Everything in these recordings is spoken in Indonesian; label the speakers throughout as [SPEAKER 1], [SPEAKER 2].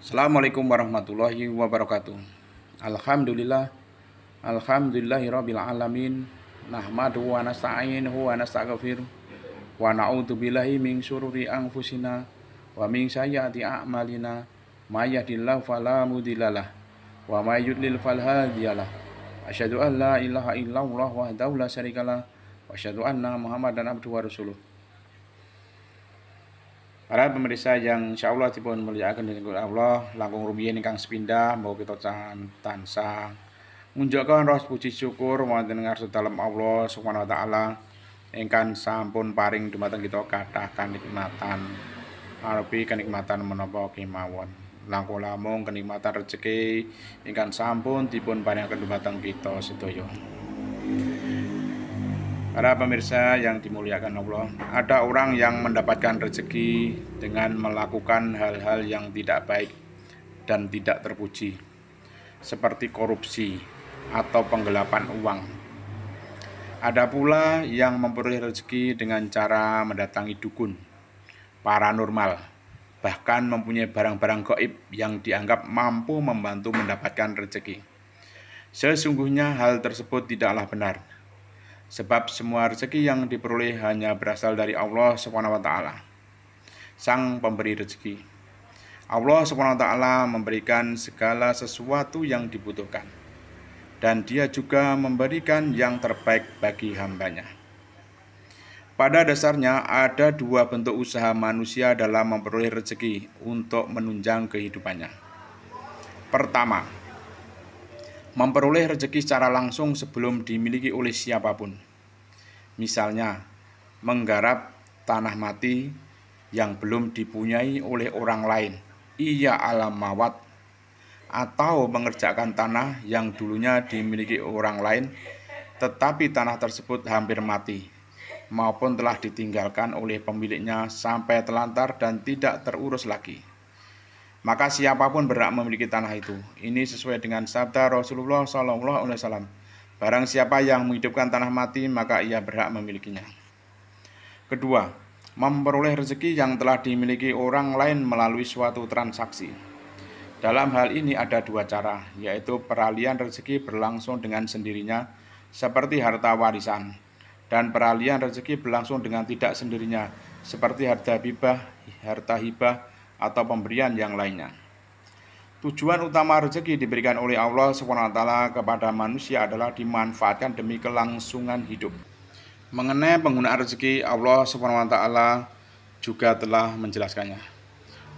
[SPEAKER 1] Assalamualaikum warahmatullahi wabarakatuh. Alhamdulillah, alhamdulillahirabbil alamin. Nahmaduhu wa nasta'inuhu wa nastaghfiruh wa na'udzu billahi min syururi anfusina wa min sayyiati a'malina. May yahdihillahu fala mudhillalah wa may yudlil fala hadiyalah. Asyhadu an la ilaha illallah wahdahu la syarikalah wa asyhadu anna Muhammadan abduhu wa rasuluh. Para pemirsa yang insyaallah dipun mulyakaken dening Allah, langkung rumiyin ingkang sepindah mau kita tansah ngunjukaken roh puji syukur wonten ngarsa dalem Allah Subhanahu wa taala ingkang sampun paring dumateng kita kathah kanikmatan arupi kenikmatan menapa kemawon. Langkung lamung kenikmatan rezeki ingkang sampun dipun paringaken dumateng kita sedaya. Para pemirsa yang dimuliakan Allah, ada orang yang mendapatkan rezeki dengan melakukan hal-hal yang tidak baik dan tidak terpuji, seperti korupsi atau penggelapan uang. Ada pula yang memperoleh rezeki dengan cara mendatangi dukun, paranormal, bahkan mempunyai barang-barang gaib yang dianggap mampu membantu mendapatkan rezeki. Sesungguhnya hal tersebut tidaklah benar. Sebab semua rezeki yang diperoleh hanya berasal dari Allah SWT, Sang Pemberi rezeki. Allah SWT memberikan segala sesuatu yang dibutuhkan, dan Dia juga memberikan yang terbaik bagi hambanya. Pada dasarnya ada dua bentuk usaha manusia dalam memperoleh rezeki untuk menunjang kehidupannya. Pertama, memperoleh rezeki secara langsung sebelum dimiliki oleh siapapun. Misalnya, menggarap tanah mati yang belum dipunyai oleh orang lain, ia alam mawat, atau mengerjakan tanah yang dulunya dimiliki orang lain, tetapi tanah tersebut hampir mati, maupun telah ditinggalkan oleh pemiliknya sampai telantar dan tidak terurus lagi. Maka siapapun berhak memiliki tanah itu. Ini sesuai dengan sabda Rasulullah SAW. Barang siapa yang menghidupkan tanah mati, maka ia berhak memilikinya. Kedua, memperoleh rezeki yang telah dimiliki orang lain melalui suatu transaksi. Dalam hal ini ada dua cara, yaitu peralihan rezeki berlangsung dengan sendirinya, seperti harta warisan, dan peralihan rezeki berlangsung dengan tidak sendirinya, seperti harta hibah, atau pemberian yang lainnya. Tujuan utama rezeki diberikan oleh Allah SWT kepada manusia adalah dimanfaatkan demi kelangsungan hidup. Mengenai penggunaan rezeki, Allah SWT juga telah menjelaskannya.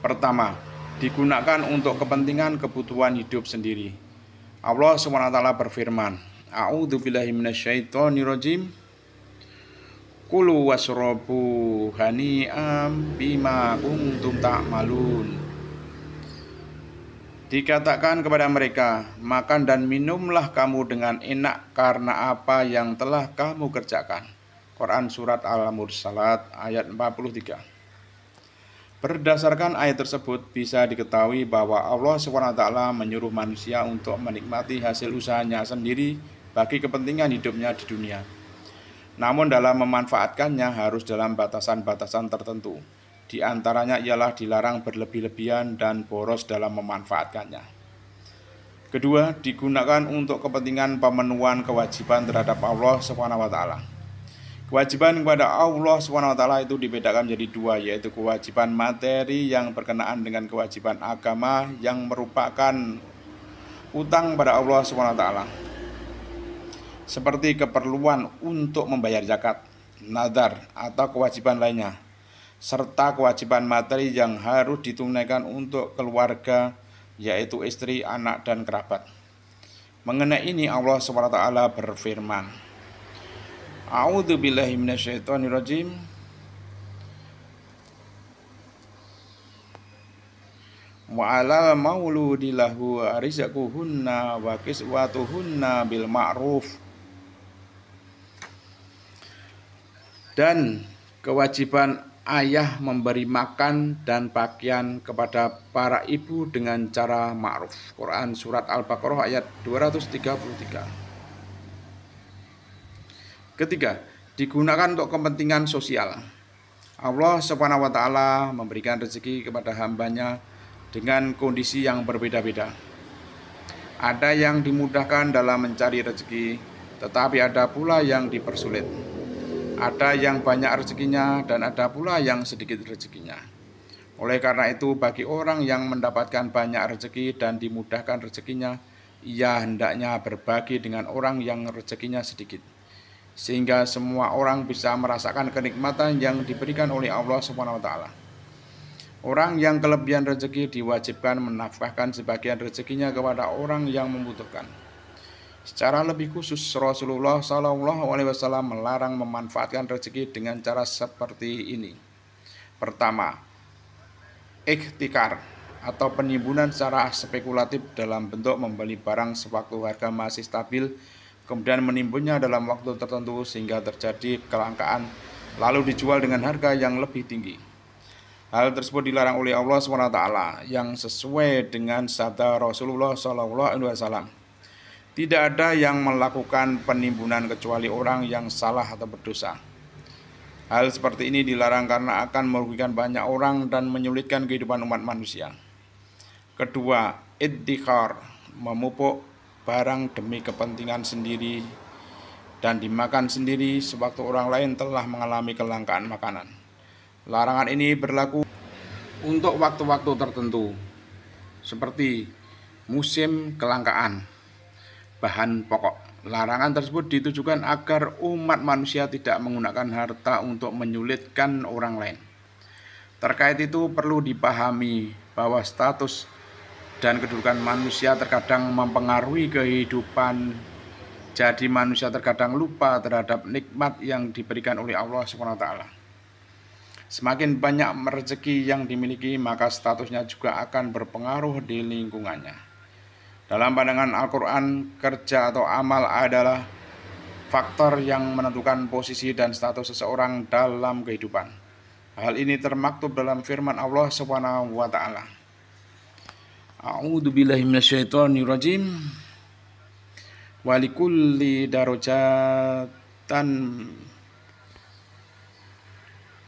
[SPEAKER 1] Pertama, digunakan untuk kepentingan kebutuhan hidup sendiri. Allah SWT berfirman, A'udzubillahi minasyaitonirrajim. Kulu wasrobu hani'am bima kuntum ta'malun. Dikatakan kepada mereka, makan dan minumlah kamu dengan enak karena apa yang telah kamu kerjakan. Quran Surat Al-Mursalat ayat 43. Berdasarkan ayat tersebut bisa diketahui bahwa Allah SWT menyuruh manusia untuk menikmati hasil usahanya sendiri bagi kepentingan hidupnya di dunia. Namun dalam memanfaatkannya harus dalam batasan-batasan tertentu. Di antaranya ialah dilarang berlebih-lebihan dan boros dalam memanfaatkannya. Kedua, digunakan untuk kepentingan pemenuhan kewajiban terhadap Allah SWT. Kewajiban kepada Allah SWT itu dibedakan menjadi dua, yaitu kewajiban materi yang berkenaan dengan kewajiban agama yang merupakan utang pada Allah SWT, seperti keperluan untuk membayar zakat, nadar, atau kewajiban lainnya, serta kewajiban materi yang harus ditunaikan untuk keluarga, yaitu istri, anak, dan kerabat. Mengenai ini Allah SWT berfirman, A'udzubillahi minasyaitonirrajim. Wa 'alal mauludi lahu rizquhunna wa kiswatuhunna bil ma'ruf. Dan kewajiban ayah memberi makan dan pakaian kepada para ibu dengan cara ma'ruf. Quran Surat Al-Baqarah ayat 233. Ketiga, digunakan untuk kepentingan sosial. Allah SWT memberikan rezeki kepada hambanya dengan kondisi yang berbeda-beda. Ada yang dimudahkan dalam mencari rezeki, tetapi ada pula yang dipersulit. Ada yang banyak rezekinya dan ada pula yang sedikit rezekinya. Oleh karena itu, bagi orang yang mendapatkan banyak rezeki dan dimudahkan rezekinya, ia hendaknya berbagi dengan orang yang rezekinya sedikit, sehingga semua orang bisa merasakan kenikmatan yang diberikan oleh Allah SWT. Orang yang kelebihan rezeki diwajibkan menafkahkan sebagian rezekinya kepada orang yang membutuhkan. Secara lebih khusus, Rasulullah SAW melarang memanfaatkan rezeki dengan cara seperti ini. Pertama, ikhtikar atau penimbunan secara spekulatif dalam bentuk membeli barang sewaktu harga masih stabil, kemudian menimbunnya dalam waktu tertentu sehingga terjadi kelangkaan, lalu dijual dengan harga yang lebih tinggi. Hal tersebut dilarang oleh Allah SWT yang sesuai dengan sabda Rasulullah SAW. Tidak ada yang melakukan penimbunan kecuali orang yang salah atau berdosa. Hal seperti ini dilarang karena akan merugikan banyak orang dan menyulitkan kehidupan umat manusia. Kedua, iddikhar, memupuk barang demi kepentingan sendiri dan dimakan sendiri sewaktu orang lain telah mengalami kelangkaan makanan. Larangan ini berlaku untuk waktu-waktu tertentu, seperti musim kelangkaan bahan pokok. Larangan tersebut ditujukan agar umat manusia tidak menggunakan harta untuk menyulitkan orang lain. Terkait itu perlu dipahami bahwa status dan kedudukan manusia terkadang mempengaruhi kehidupan. Jadi manusia terkadang lupa terhadap nikmat yang diberikan oleh Allah SWT. Semakin banyak rezeki yang dimiliki, maka statusnya juga akan berpengaruh di lingkungannya. Dalam pandangan Al-Quran, kerja atau amal adalah faktor yang menentukan posisi dan status seseorang dalam kehidupan. Hal ini termaktub dalam firman Allah SWT. A'udzubillahi minasyaitonirrajim.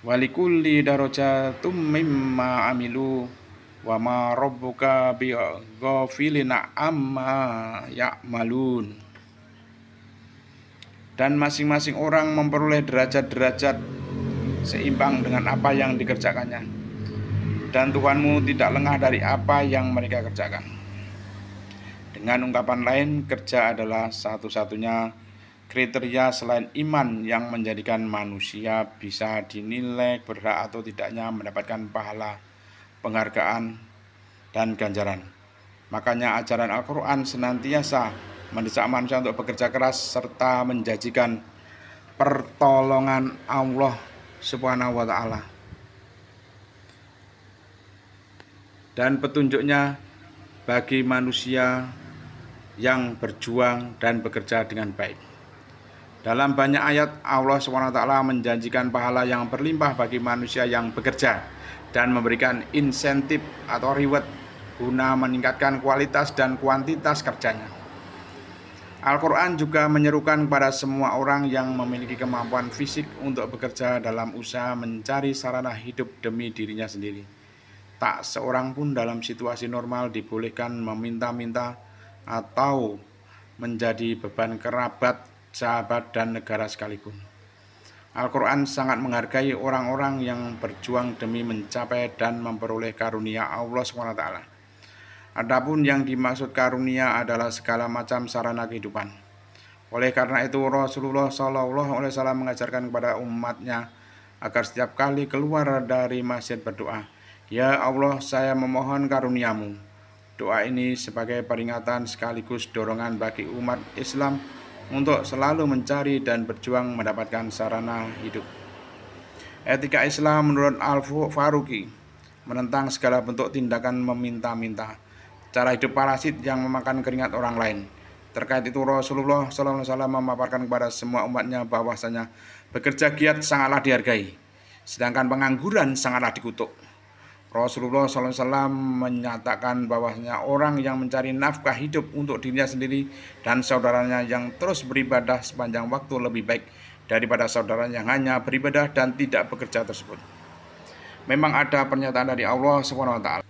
[SPEAKER 1] Walikulli darajatum mimma amilu wa ma rabbuka bighafilin amma ya'malun. Dan masing-masing orang memperoleh derajat-derajat seimbang dengan apa yang dikerjakannya, dan Tuhanmu tidak lengah dari apa yang mereka kerjakan. Dengan ungkapan lain, kerja adalah satu-satunya kriteria selain iman yang menjadikan manusia bisa dinilai berhak atau tidaknya mendapatkan pahala, penghargaan, dan ganjaran. Makanya ajaran Al-Quran senantiasa mendesak manusia untuk bekerja keras serta menjanjikan pertolongan Allah Subhanahu wa Ta'ala dan petunjuknya bagi manusia yang berjuang dan bekerja dengan baik. Dalam banyak ayat, Allah SWT menjanjikan pahala yang berlimpah bagi manusia yang bekerja dan memberikan insentif atau reward guna meningkatkan kualitas dan kuantitas kerjanya. Al-Quran juga menyerukan kepada semua orang yang memiliki kemampuan fisik untuk bekerja dalam usaha mencari sarana hidup demi dirinya sendiri. Tak seorang pun dalam situasi normal dibolehkan meminta-minta atau menjadi beban kerabat, sahabat, dan negara sekalipun. Al-Quran sangat menghargai orang-orang yang berjuang demi mencapai dan memperoleh karunia Allah SWT. Adapun yang dimaksud karunia adalah segala macam sarana kehidupan. Oleh karena itu Rasulullah SAW mengajarkan kepada umatnya agar setiap kali keluar dari masjid berdoa, "Ya Allah, saya memohon karuniamu." Doa ini sebagai peringatan sekaligus dorongan bagi umat Islam untuk selalu mencari dan berjuang mendapatkan sarana hidup. Etika Islam menurut Al-Faruqi menentang segala bentuk tindakan meminta-minta, cara hidup parasit yang memakan keringat orang lain. Terkait itu Rasulullah SAW memaparkan kepada semua umatnya bahwasanya bekerja giat sangatlah dihargai, sedangkan pengangguran sangatlah dikutuk. Rasulullah SAW menyatakan bahwasanya orang yang mencari nafkah hidup untuk dirinya sendiri dan saudaranya yang terus beribadah sepanjang waktu lebih baik daripada saudaranya yang hanya beribadah dan tidak bekerja tersebut. Memang ada pernyataan dari Allah SWT.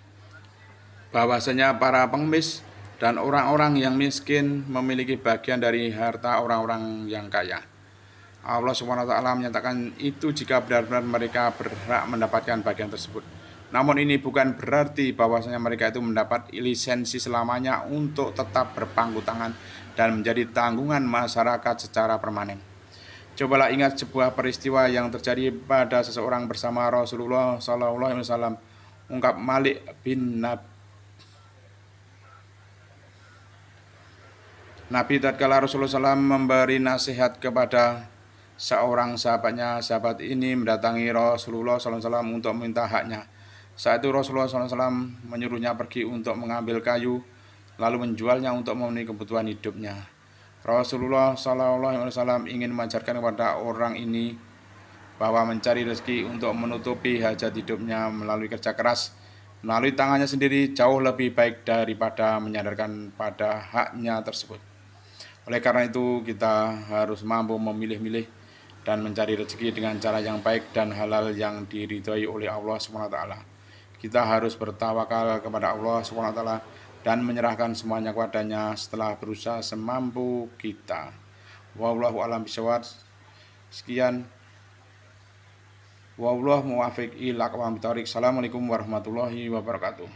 [SPEAKER 1] bahwasanya para pengemis dan orang-orang yang miskin memiliki bagian dari harta orang-orang yang kaya. Allah SWT menyatakan itu jika benar-benar mereka berhak mendapatkan bagian tersebut. Namun ini bukan berarti bahwasanya mereka itu mendapat lisensi selamanya untuk tetap berpangku tangan dan menjadi tanggungan masyarakat secara permanen. Cobalah ingat sebuah peristiwa yang terjadi pada seseorang bersama Rasulullah SAW. Ungkap Malik bin Nabi tatkala Rasulullah SAW memberi nasihat kepada seorang sahabatnya. Sahabat ini mendatangi Rasulullah SAW untuk meminta haknya. Saat itu Rasulullah SAW menyuruhnya pergi untuk mengambil kayu, lalu menjualnya untuk memenuhi kebutuhan hidupnya. Rasulullah SAW ingin mengajarkan kepada orang ini bahwa mencari rezeki untuk menutupi hajat hidupnya melalui kerja keras, melalui tangannya sendiri jauh lebih baik daripada menyandarkan pada haknya tersebut. Oleh karena itu kita harus mampu memilih-milih dan mencari rezeki dengan cara yang baik dan halal yang diridhoi oleh Allah SWT. Kita harus bertawakal kepada Allah SWT dan menyerahkan semuanya kepadanya setelah berusaha semampu kita. Wallahu a'lam bishawab. Sekian. Wallahu muwaffiq ila aqwamit thoriq. Assalamualaikum warahmatullahi wabarakatuh.